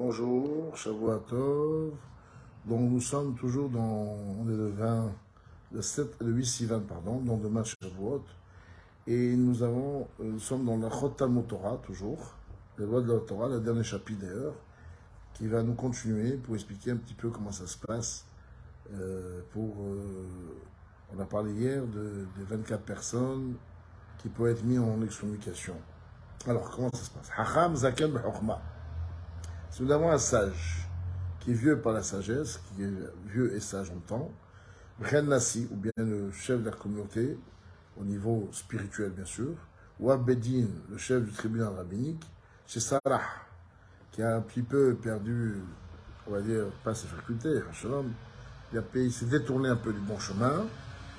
Bonjour, Shavua Tov. Donc nous sommes toujours on est le 7, le 8 Sivan, pardon, donc demain Shavuot. Et nous sommes dans la Chot Talmud Torah, toujours, les lois de la Torah, le dernier chapitre d'ailleurs, qui va nous continuer pour expliquer un petit peu comment ça se passe. On a parlé hier des 24 personnes qui peuvent être mises en excommunication. Alors, comment ça se passe? Hacham Zaken B'Chokhmah. Si nous avons un sage qui est vieux par la sagesse, qui est vieux et sage en temps, Ren Nassi, ou bien le chef de la communauté, au niveau spirituel bien sûr, ou Abedin, le chef du tribunal rabbinique, chez Sarah, qui a un petit peu perdu, on va dire, pas ses facultés, il s'est détourné un peu du bon chemin,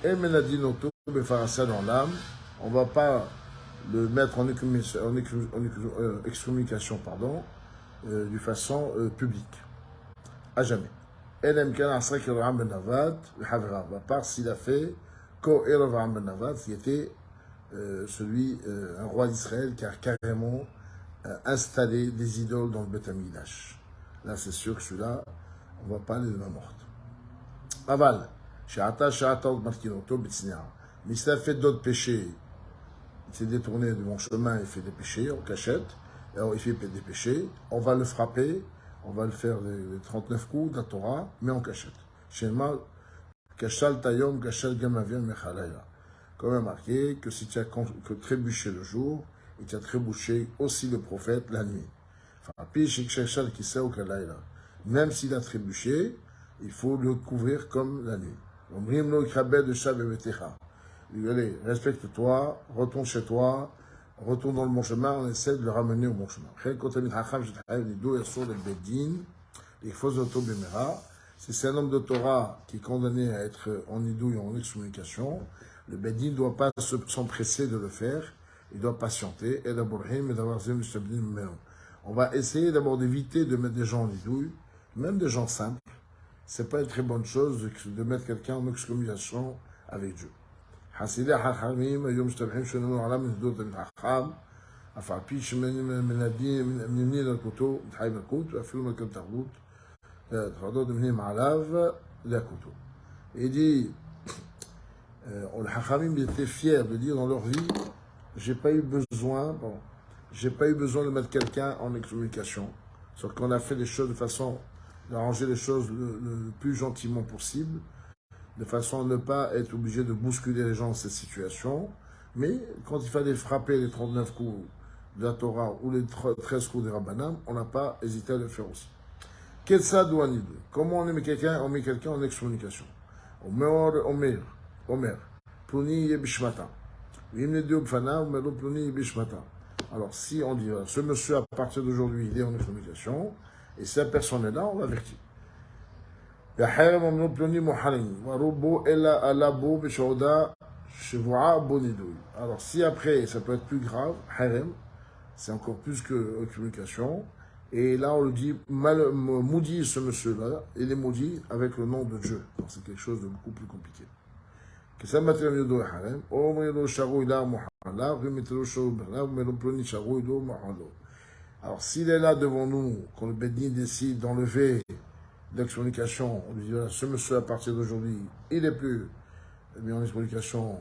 et Menadinoto, Befarasa dans l'âme, on ne va pas le mettre en excommunication, de façon publique, à jamais. À part s'il a fait Ko Erev Ben Navad, qui était un roi d'Israël qui a carrément installé des idoles dans le Beth Amikdash. Là, c'est sûr que celui-là, on ne va pas aller de la morte. Aval, mais s'il a fait d'autres péchés, il s'est détourné de mon chemin, il fait des péchés, on cachette, alors il fait des péchés, on va le frapper, on va le faire les 39 coups de la Torah, mais en cachette. Shema, Kachal Tayom, Kachal Gamavian Mechalayla. Comme marqué que si tu as trébuché le jour, et tu as trébuché aussi le prophète la nuit. Même s'il a trébuché, il faut le couvrir comme la nuit. Allez, respecte-toi, retourne chez toi, retourne dans le bon chemin, on essaie de le ramener au bon chemin. Si c'est un homme de Torah qui est condamné à être en idouille ou en excommunication, le Bedin ne doit pas s'empresser de le faire, il doit patienter, et on va essayer d'abord d'éviter de mettre des gens en idouille, même des gens simples. C'est pas une très bonne chose de mettre quelqu'un en excommunication avec Dieu. חסידי החכמים היו משתבחים שלנו העולם מנדות החכם, אף על פי שמנמנים ללקוטו, מתחי מלכות, ואפילו מלכות תרבות, תחרדות נמנים עליו להקוטו. Il dit, les Hachamim étaient fiers de dire dans leur vie, j'ai pas eu besoin de mettre quelqu'un en excommunication, sauf qu'on a fait les choses de façon d'arranger les choses le plus gentiment possible, de façon à ne pas être obligé de bousculer les gens dans cette situation. Mais quand il fallait frapper les 39 coups de la Torah ou les 13 coups des Rabbanim, on n'a pas hésité à le faire aussi. Comment on met quelqu'un en excommunication? Omer, Pluni Yebishmata. Alors si on dit, ce monsieur à partir d'aujourd'hui il est en excommunication, et si la personne est là, on l'avertit. Alors si après ça peut être plus grave, harem, c'est encore plus que communication. Et là on le dit, maudit ce monsieur-là, il est maudit avec le nom de Dieu. Donc c'est quelque chose de beaucoup plus compliqué. Alors s'il est là devant nous, quand le Bedin décide d'enlever d'excommunication, on lui dit, voilà, ce monsieur à partir d'aujourd'hui, il n'est plus mis en excommunication,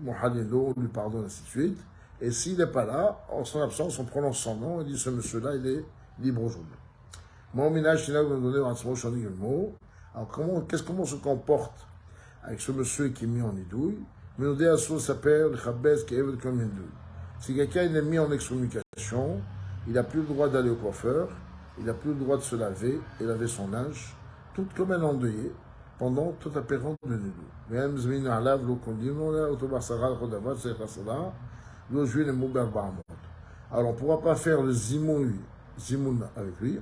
on lui pardonne, ainsi de suite. Et s'il n'est pas là, en son absence, on prononce son nom, on dit, ce monsieur-là, il est libre aujourd'hui. Alors comment on se comporte avec ce monsieur qui est mis en idouille? Si quelqu'un est mis en excommunication, il n'a plus le droit d'aller au coiffeur, il n'a plus le droit de se laver et laver son linge, tout comme un endeuillé, pendant toute la période de Nidou. Alors on ne pourra pas faire le zimoun avec lui,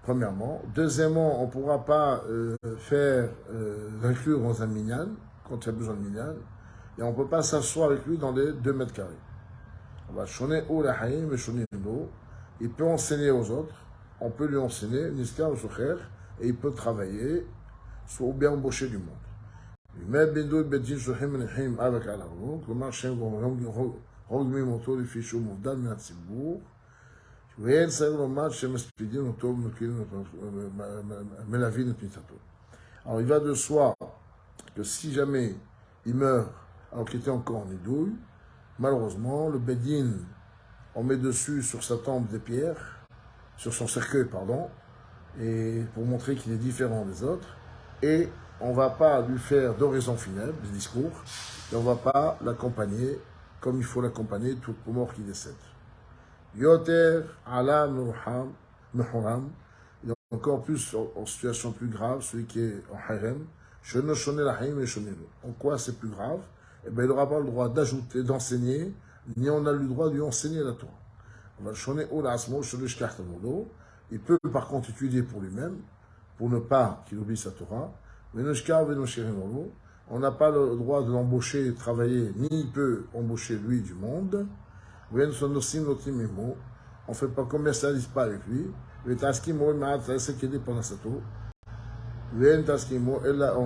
premièrement. Deuxièmement, on ne pourra pas l'inclure dans un minyan, quand il y a besoin de minyan, et on ne peut pas s'asseoir avec lui dans les 2 mètres carrés. On va choner ou la haïm et choner l'eau. Il peut enseigner aux autres, on peut lui enseigner, Niska ou Socher, et il peut travailler, soit ou bien embaucher du monde. Alors il va de soi que si jamais il meurt alors qu'il était encore en nidouille, malheureusement, le Bedin, on met dessus sur sa tombe des pierres, sur son cercueil, pardon, et pour montrer qu'il est différent des autres, et on ne va pas lui faire d'oraison funèbre, des discours, et on ne va pas l'accompagner comme il faut l'accompagner tout mort qui décède. Yoter, ala, Muharam, il est encore plus en situation plus grave, celui qui est en harem, en quoi c'est plus grave? Eh bien, il n'aura pas le droit d'ajouter, d'enseigner, ni on a le droit de lui enseigner la Torah. Il peut par contre étudier pour lui-même, pour ne pas qu'il oublie sa Torah. On n'a pas le droit de l'embaucher et travailler, ni il peut embaucher lui du monde. On ne fait pas commercialise pas avec lui. On ne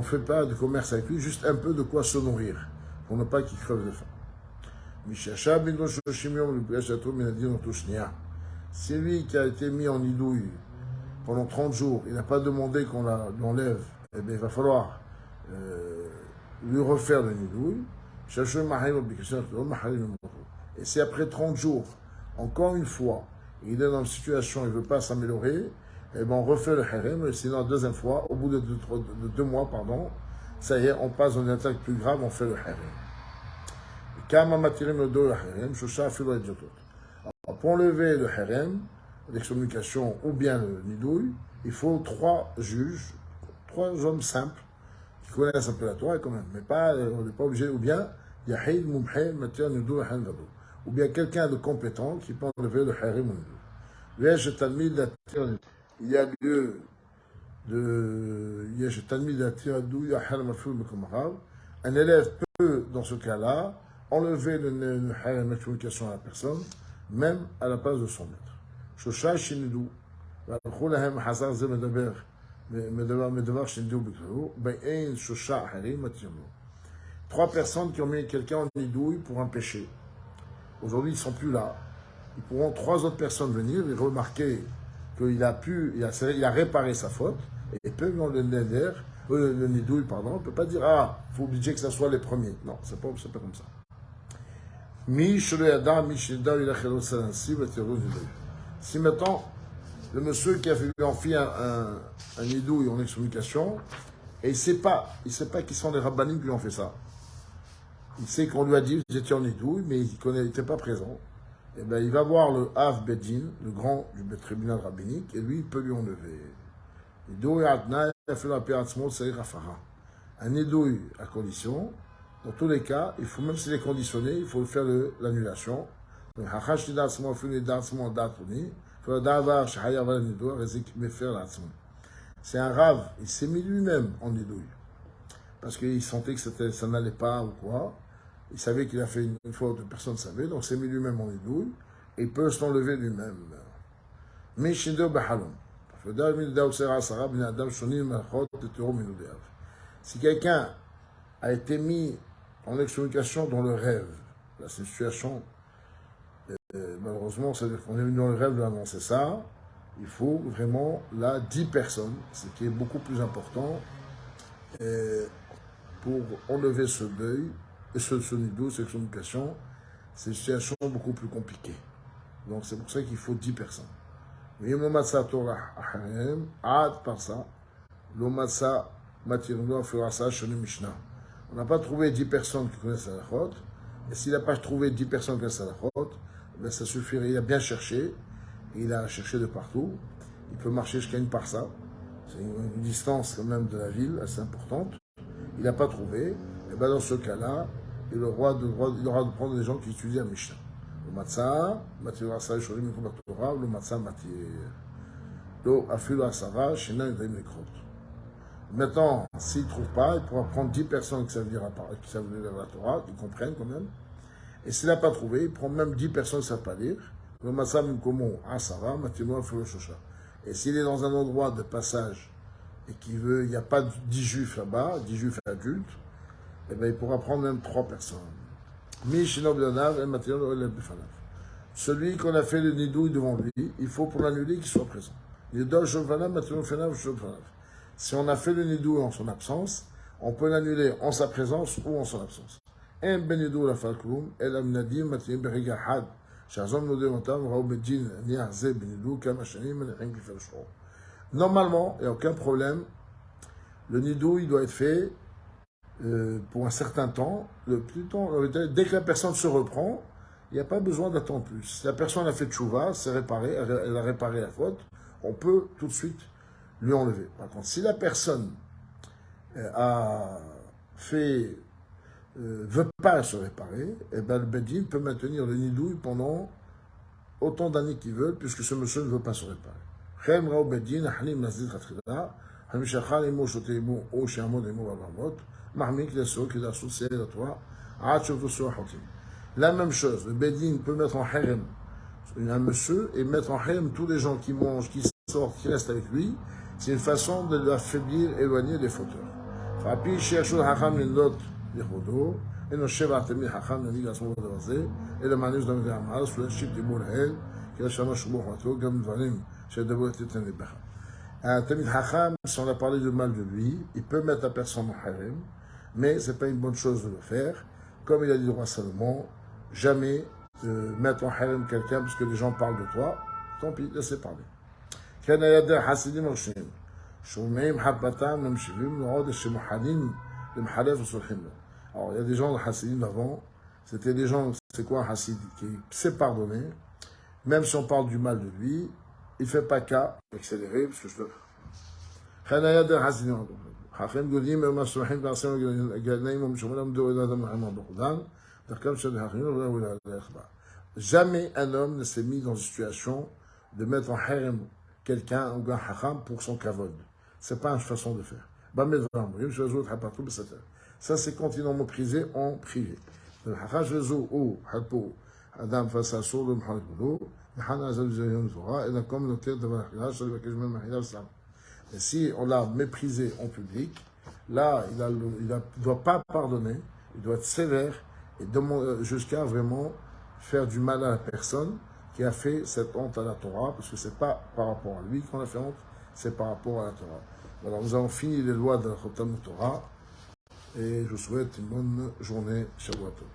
fait pas de commerce avec lui, juste un peu de quoi se nourrir, pour ne pas qu'il crève de faim. C'est lui qui a été mis en idouille pendant 30 jours, il n'a pas demandé qu'on l'enlève, eh bien, il va falloir lui refaire le nidouille. Et si après 30 jours, encore une fois, il est dans une situation, il ne veut pas s'améliorer, eh bien, on refait le harem, et sinon, la deuxième fois, au bout de 2 mois, pardon, ça y est, on passe dans une attaque plus grave, on fait le harem. Pour enlever le harem, l'excommunication ou bien le nidouille, il faut 3 juges, 3 hommes simples qui connaissent un peu la Torah quand même, mais pas, on n'est pas obligé, ou bien Yahid, Mumhe, Matir, Nidouille, Hanvado, ou bien quelqu'un de compétent qui peut enlever le harem ou le nidouille. Il y a lieu un élève peut, dans ce cas-là, enlever le harem l'excommunication à la personne, même à la place de son maître. Shosha Shinidou, Trois personnes qui ont mis quelqu'un en nidouille pour un péché. Aujourd'hui, ils ne sont plus là. Ils pourront 3 autres personnes venir et remarquer qu'il a réparé sa faute et ils peuvent le nidouille, pardon. On ne peut pas dire, il faut obliger que ce soit les premiers. Non, c'est pas comme ça. Si maintenant, le monsieur qui a fait lui en fit un nidouille en excommunication, et il ne sait pas qui sont les rabbanim qui lui ont fait ça. Il sait qu'on lui a dit, j'étais en nidouille, mais il n'était pas présent. Eh bien, il va voir le Av Bedin, le grand du tribunal rabbinique, et lui, il peut lui enlever. Un nidouille à condition. Dans tous les cas, il faut, même s'il est conditionné, il faut faire l'annulation. C'est un rave, il s'est mis lui-même en nidouille. Parce qu'il sentait que ça n'allait pas ou quoi. Il savait qu'il a fait une faute, personne ne savait, donc il s'est mis lui-même en nidouille. Et il peut s'enlever lui-même. Si quelqu'un a été mis en excommunication dans le rêve, là c'est une situation, malheureusement, c'est-à-dire qu'on est venu dans le rêve de l'annoncer ça, il faut vraiment là 10 personnes, ce qui est beaucoup plus important, pour enlever ce deuil, et ce nidouille, cette excommunication, c'est une situation beaucoup plus compliquée. Donc c'est pour ça qu'il faut 10 personnes. Par ça, l'Omatsa Matirno fera ça chez le Mishnah. On n'a pas trouvé 10 personnes qui connaissent la halachot, et s'il n'a pas trouvé 10 personnes qui connaissent la halachot, ben ça suffirait. Il a bien cherché, il a cherché de partout. Il peut marcher jusqu'à une parsa, c'est une distance quand même de la ville assez importante. Il n'a pas trouvé, et ben dans ce cas-là, il aura de prendre des gens qui étudient la Mishnah. Le matzah, matir asara shorim mikol Torah, le matzah matir. Lo afilu asara, shena yodayim lekrot. Maintenant, s'il ne trouve pas, il pourra prendre 10 personnes qui savent lire la Torah, qui comprennent quand même. Et s'il n'a pas trouvé, il prend même 10 personnes qui ne savent pas lire. Le matzah mikomo asara, matino afilu shosha. Et s'il est dans un endroit de passage et qu'il veut, il n'y a pas 10 juifs là-bas, 10 juifs adultes, eh bien, il pourra prendre même 3 personnes. celui qu'on a fait le nidouille devant lui, il faut pour l'annuler qu'il soit présent. Si on a fait le nidouille en son absence, on peut l'annuler en sa présence ou en son absence. Normalement, il n'y a aucun problème. Le nidouille doit être fait pour un certain temps. Dès que la personne se reprend, il n'y a pas besoin d'attendre plus. Si la personne a fait tchouva, c'est réparé, elle a réparé la faute, on peut tout de suite lui enlever. Par contre, si la personne a fait, veut pas se réparer, eh ben, le Bedin peut maintenir le nidouille pendant autant d'années qu'il veut, puisque ce monsieur ne veut pas se réparer. La même chose, le Bedin peut mettre en harem un monsieur et mettre en harem tous les gens qui mangent, qui sortent, qui restent avec lui. C'est une façon de l'affaiblir, éloigner des fauteurs. Un Tamid Hacham, si on a parlé de mal de lui, il peut mettre la personne en harem, mais ce n'est pas une bonne chose de le faire. Comme il a dit le roi Salomon, jamais mettre en harem quelqu'un parce que les gens parlent de toi, tant pis, laissez parler. Alors, il y a des gens de Hasidim avant, c'était des gens, c'est quoi un Hassid qui sait pardonner, même si on parle du mal de lui, il ne fait pas cas, accéléré, parce que je peux. Jamais un homme ne s'est mis dans une situation de mettre en harem quelqu'un ou un hacham pour son kavod. C'est pas une façon de faire. Ça, c'est quand ils l'ont méprisé en privé. Et si on l'a méprisé en public, là, il ne doit pas pardonner, il doit être sévère et jusqu'à vraiment faire du mal à la personne qui a fait cette honte à la Torah, parce que ce n'est pas par rapport à lui qu'on a fait honte, c'est par rapport à la Torah. Alors nous avons fini les lois de la Chotam Torah et je vous souhaite une bonne journée. Shabbat Tov.